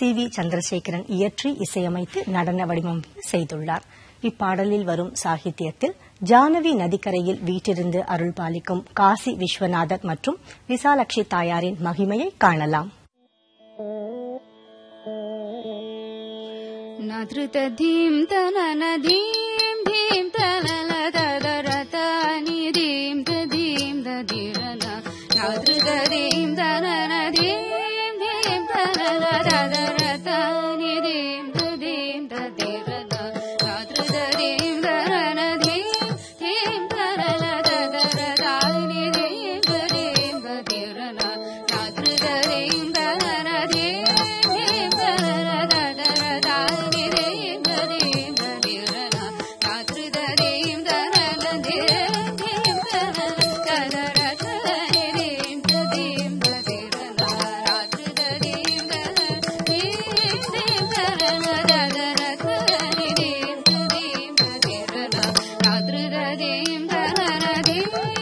CV. Chandrasekaran இயற்றி இசையமைத்து நடன வடிவமைப்பு செய்துள்ளார். இப்பாடலில் வரும் சாகித்யத்தில் ஜானவி நதிக்கரையில் வீற்றிருந்து அருள் பாலிக்கும் காசி விஸ்வநாதர் மற்றும் விசாலாட்சி தாயாரின் மகிமையை காணலாம். நத்ருததீம் தனனதீம் தீம் தனலததரதனிதீம் ததீம் ததிரன நத்ருததீம் தனனதீம் தீம் தனலததரதனிதீம் ததீம் ததிரன நத்ருததீம் தனனதீம் தீம் தனலததரதனிதீம் ததீம் ததிரன நத்ருததீம் தனனதீம் Thank you.